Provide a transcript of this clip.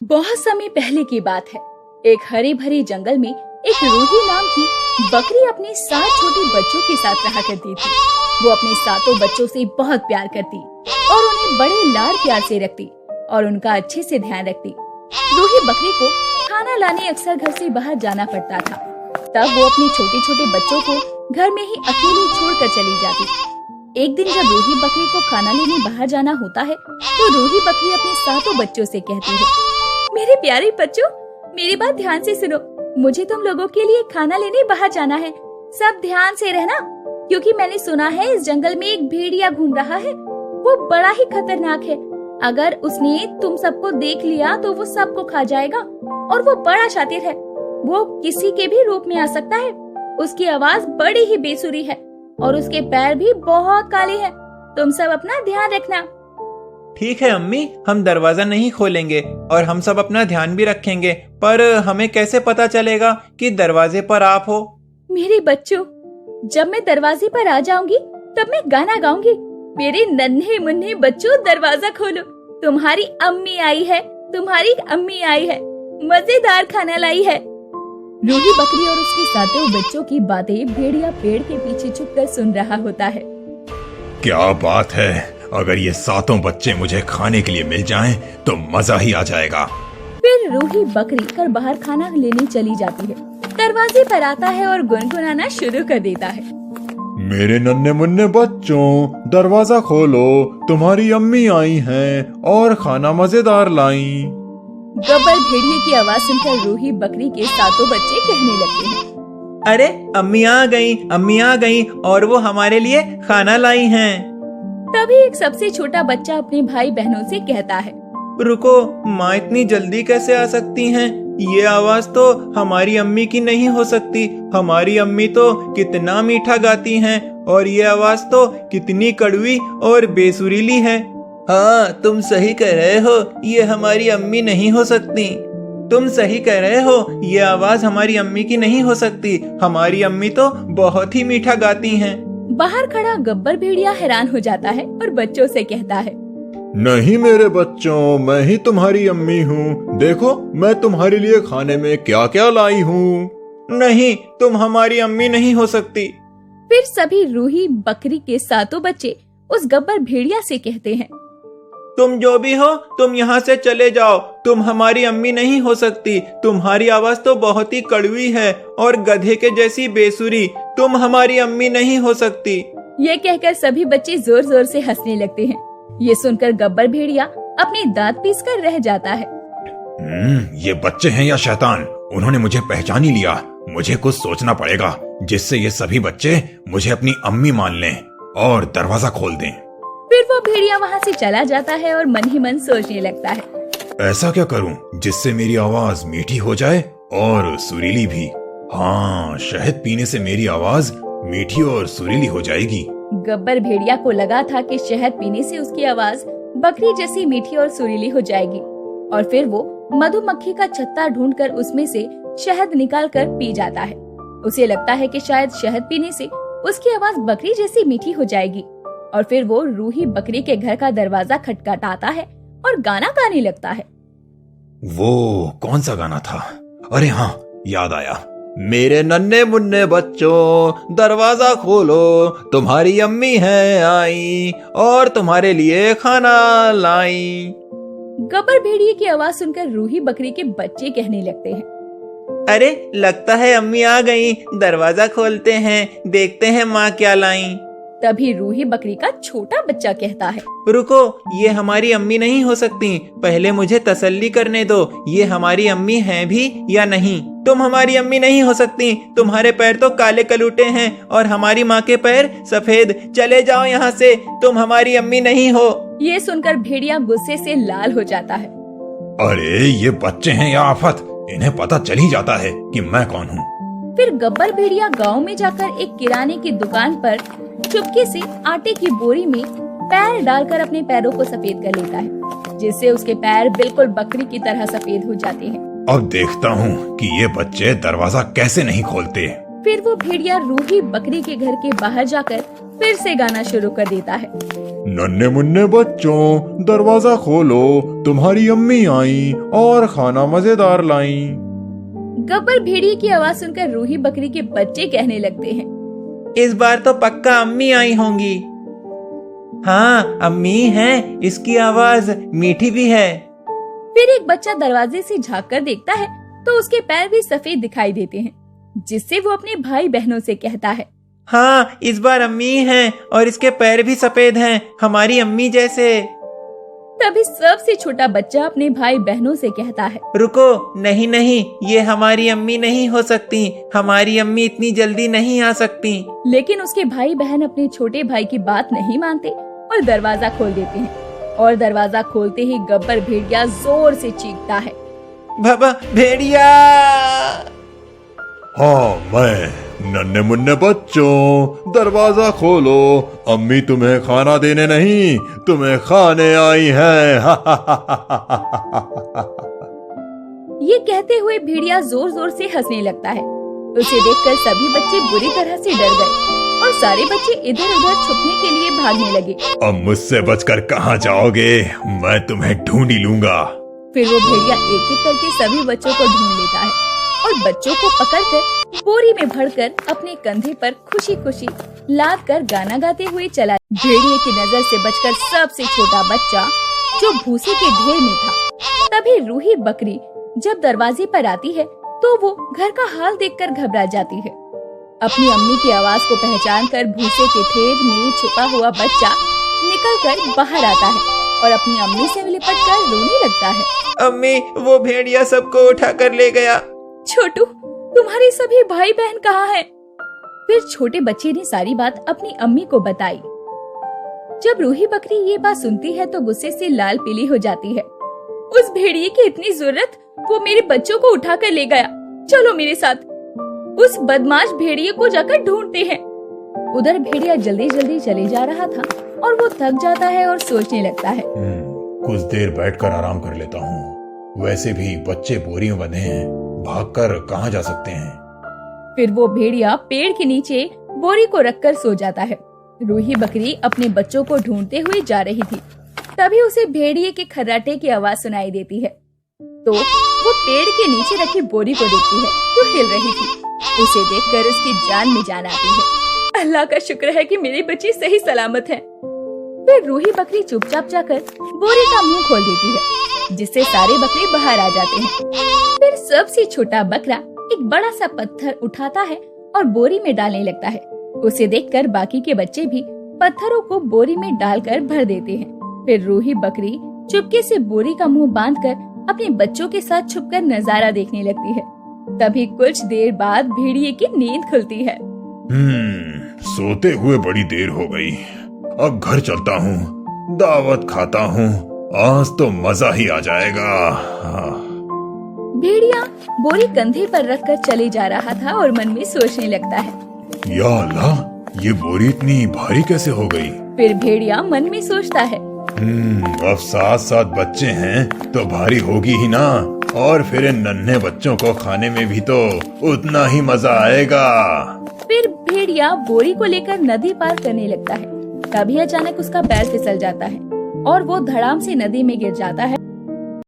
बहुत समय पहले की बात है। एक हरे भरे जंगल में एक रूही नाम की बकरी अपने 7 छोटे बच्चों के साथ रहा करती थी। वो अपने 7 बच्चों से बहुत प्यार करती और उन्हें बड़े लाड प्यार से रखती और उनका अच्छे से ध्यान रखती। रूही बकरी को खाना लाने अक्सर घर से बाहर जाना पड़ता था। तब वो अपने छोटे छोटे बच्चों को घर में ही अकेले छोड़कर चली जाती। एक दिन जब रूही बकरी को खाना लेने बाहर जाना होता है तो रूही बकरी अपने 7 बच्चों से कहती है, मेरे प्यारे बच्चों, मेरी बात ध्यान से सुनो। मुझे तुम लोगों के लिए खाना लेने बाहर जाना है। सब ध्यान से रहना, क्योंकि मैंने सुना है इस जंगल में एक भेड़िया घूम रहा है। वो बड़ा ही खतरनाक है। अगर उसने तुम सबको देख लिया तो वो सबको खा जाएगा और वो बड़ा शातिर है। वो किसी के भी रूप में आ सकता है। उसकी आवाज बड़ी ही बेसुरी है और उसके पैर भी बहुत काले हैं। तुम सब अपना ध्यान रखना। ठीक है अम्मी, हम दरवाजा नहीं खोलेंगे और हम सब अपना ध्यान भी रखेंगे, पर हमें कैसे पता चलेगा कि दरवाजे पर आप हो? मेरे बच्चों, जब मैं दरवाजे पर आ जाऊंगी तब मैं गाना गाऊंगी। मेरे नन्हे मुन्ने बच्चों, दरवाजा खोलो। तुम्हारी अम्मी आई है, तुम्हारी अम्मी आई है, मजेदार खाना लाई है। रूही बकरी और उसके 7 बच्चों की बातें भेड़िया पेड़ के पीछे छुपकर सुन रहा होता है। क्या बात है, अगर ये 7 बच्चे मुझे खाने के लिए मिल जाएं तो मजा ही आ जाएगा। फिर रूही बकरी घर बाहर खाना लेने चली जाती है। दरवाजे पर आता है और गुनगुनाना शुरू कर देता है। मेरे नन्हे मुन्ने बच्चों, दरवाजा खोलो, तुम्हारी अम्मी आई हैं और खाना मजेदार लाई। गब्बर भेड़िए की आवाज सुनकर रूही बकरी के 7 बच्चे कहने लगते हैं, अरे अम्मी आ गई और वो हमारे लिए खाना लाई हैं। तभी एक सबसे छोटा बच्चा अपने भाई बहनों से कहता है, रुको, माँ इतनी जल्दी कैसे आ सकती हैं? ये आवाज तो हमारी अम्मी की नहीं हो सकती। हमारी अम्मी तो कितना मीठा गाती हैं और ये आवाज तो कितनी कड़वी और बेसुरीली है। हाँ, तुम सही कह रहे हो, ये हमारी अम्मी नहीं हो सकती। तुम सही कह रहे हो, ये आवाज हमारी अम्मी की नहीं हो सकती। हमारी अम्मी तो बहुत ही मीठा गाती हैं। बाहर खड़ा गब्बर भेड़िया हैरान हो जाता है और बच्चों से कहता है, नहीं मेरे बच्चों, मैं ही तुम्हारी अम्मी हूँ। देखो मैं तुम्हारे लिए खाने में क्या क्या लाई हूँ। नहीं, तुम हमारी अम्मी नहीं हो सकती। फिर सभी रूही बकरी के 7 बच्चे उस गब्बर भेड़िया से कहते हैं, तुम जो भी हो, तुम यहाँ से चले जाओ। तुम हमारी अम्मी नहीं हो सकती। तुम्हारी आवाज तो बहुत ही कड़वी है और गधे के जैसी बेसुरी। तुम हमारी अम्मी नहीं हो सकती। ये कहकर सभी बच्चे जोर जोर से हंसने लगते हैं। ये सुनकर गब्बर भेड़िया अपने दांत पीसकर रह जाता है। ये बच्चे हैं या शैतान? उन्होंने मुझे पहचान ही लिया। मुझे कुछ सोचना पड़ेगा जिससे ये सभी बच्चे मुझे अपनी अम्मी मान लें और दरवाजा खोल दें। फिर वो भेड़िया वहाँ से चला जाता है और मन ही मन सोचने लगता है, ऐसा क्या करूं जिससे मेरी आवाज मीठी हो जाए और सुरीली भी। हाँ, शहद पीने से मेरी आवाज मीठी और सुरीली हो जाएगी। गब्बर भेड़िया को लगा था कि शहद पीने से उसकी आवाज बकरी जैसी मीठी और सुरीली हो जाएगी और फिर वो मधुमक्खी का छत्ता ढूंढकर उसमें से शहद निकालकर पी जाता है। उसे लगता है कि शायद शहद पीने से उसकी आवाज बकरी जैसी मीठी हो जाएगी और फिर वो रूही बकरी के घर का दरवाजा खटखटाता है और गाना गाने लगता है। वो कौन सा गाना था? अरे हाँ, याद आया। मेरे नन्हे मुन्ने बच्चों, दरवाजा खोलो, तुम्हारी अम्मी है आई और तुम्हारे लिए खाना लाई। गब्बर भेड़िए की आवाज सुनकर रूही बकरी के बच्चे कहने लगते हैं, अरे लगता है अम्मी आ गई। दरवाजा खोलते हैं, देखते हैं माँ क्या लाई। तभी रूही बकरी का छोटा बच्चा कहता है, रुको, ये हमारी अम्मी नहीं हो सकती। पहले मुझे तसल्ली करने दो, ये हमारी अम्मी है भी या नहीं। तुम हमारी अम्मी नहीं हो सकती। तुम्हारे पैर तो काले कलूटे हैं और हमारी माँ के पैर सफेद। चले जाओ यहाँ से, तुम हमारी अम्मी नहीं हो। ये सुनकर भेड़िया गुस्से से लाल हो जाता है। अरे ये बच्चे हैं या आफत, इन्हें पता चल ही जाता है कि मैं कौन हूँ। फिर गब्बर भेड़िया गांव में जाकर एक किराने की दुकान पर चुपके से आटे की बोरी में पैर डालकर अपने पैरों को सफेद कर लेता है, जिससे उसके पैर बिल्कुल बकरी की तरह सफेद हो जाते हैं। अब देखता हूँ कि ये बच्चे दरवाजा कैसे नहीं खोलते। फिर वो भेड़िया रूही बकरी के घर के बाहर जाकर फिर से गाना शुरू कर देता है। नन्हे मुन्ने बच्चों दरवाजा खोलो, तुम्हारी अम्मी आई और खाना मजेदार लाई। गब्बर भेड़िए की आवाज सुनकर रूही बकरी के बच्चे कहने लगते हैं, इस बार तो पक्का अम्मी आई होंगी। हाँ, अम्मी हैं, इसकी आवाज मीठी भी है। फिर एक बच्चा दरवाजे से झांक कर देखता है तो उसके पैर भी सफेद दिखाई देते हैं, जिससे वो अपने भाई बहनों से कहता है, हाँ, इस बार अम्मी हैं और इसके पैर भी सफेद हैं, हमारी अम्मी जैसे। तभी सबसे छोटा बच्चा अपने भाई बहनों से कहता है, रुको, नहीं नहीं, ये हमारी अम्मी नहीं हो सकती, हमारी अम्मी इतनी जल्दी नहीं आ सकती। लेकिन उसके भाई बहन अपने छोटे भाई की बात नहीं मानते और दरवाजा खोल देते हैं। और दरवाजा खोलते ही गब्बर भेड़िया जोर से चीखता है, बाबा भेड़िया। हाँ, मैं नन्हे मुन्ने बच्चों दरवाजा खोलो, अम्मी तुम्हें खाना देने नहीं, तुम्हें खाने आई है। ये कहते हुए भेड़िया जोर जोर से हंसने लगता है। उसे देखकर सभी बच्चे बुरी तरह से डर गए और सारे बच्चे इधर उधर छुपने के लिए भागने लगे। अब मुझसे बचकर कहाँ जाओगे, मैं तुम्हें ढूंढ ही लूंगा। फिर वो भेड़िया एक एक करके सभी बच्चों को ढूंढ लेता है और बच्चों को पकड़कर बोरी में भरकर अपने कंधे पर खुशी खुशी लाद कर गाना गाते हुए चला। भेड़िए की नजर से बचकर सबसे छोटा बच्चा जो भूसे के ढेर में था। तभी रूही बकरी जब दरवाजे पर आती है तो वो घर का हाल देखकर घबरा जाती है। अपनी अम्मी की आवाज को पहचानकर भूसे के ढेर में छुपा हुआ बच्चा निकलकर बाहर आता है और अपनी अम्मी से लिपट कर रोने लगता है। अम्मी, वो भेड़िया सबको उठा कर ले गया। छोटू, तुम्हारे सभी भाई बहन कहाँ हैं? फिर छोटे बच्चे ने सारी बात अपनी अम्मी को बताई। जब रूही बकरी ये बात सुनती है तो गुस्से से लाल पीली हो जाती है। उस भेड़िए की इतनी जरूरत, वो मेरे बच्चों को उठा कर ले गया। चलो मेरे साथ, उस बदमाश भेड़िए को जाकर ढूंढते हैं। उधर भेड़िया जल्दी जल्दी चले जा रहा था और वो थक जाता है और सोचने लगता है, कुछ देर बैठकर आराम कर लेता हूँ। वैसे भी बच्चे बोरी में बंधे हैं, भागकर कहाँ जा सकते हैं। फिर वो भेड़िया पेड़ के नीचे बोरी को रखकर सो जाता है। रूही बकरी अपने बच्चों को ढूंढते हुए जा रही थी। तभी उसे भेड़िए के खर्राटे की आवाज सुनाई देती है तो वो पेड़ के नीचे रखी बोरी को देखती है जो हिल रही थी। उसे देखकर उसकी जान में जान आती है। अल्लाह का शुक्र है कि मेरे बच्चे सही सलामत हैं। फिर रूही बकरी चुपचाप जाकर बोरी का मुंह खोल देती है, जिससे सारे बकरे बाहर आ जाते हैं। फिर सबसे छोटा बकरा एक बड़ा सा पत्थर उठाता है और बोरी में डालने लगता है। उसे देखकर बाकी के बच्चे भी पत्थरों को बोरी में डालकर भर देते हैं। फिर रूही बकरी चुपके से बोरी का मुंह बांधकर अपने बच्चों के साथ छुपकर नजारा देखने लगती है। तभी कुछ देर बाद भेड़िए की नींद खुलती है। सोते हुए बड़ी देर हो गई, अब घर चलता हूँ, दावत खाता हूँ, आज तो मजा ही आ जाएगा। भेड़िया बोरी कंधे पर रखकर चले जा रहा था और मन में सोचने लगता है, या अल्लाह, ये बोरी इतनी भारी कैसे हो गई। फिर भेड़िया मन में सोचता है, अब 7 बच्चे हैं तो भारी होगी ही ना, और फिर इन नन्हे बच्चों को खाने में भी तो उतना ही मजा आएगा। फिर भेड़िया बोरी को लेकर नदी पार करने लगता है। तभी अचानक उसका पैर फिसल जाता है और वो धड़ाम से नदी में गिर जाता है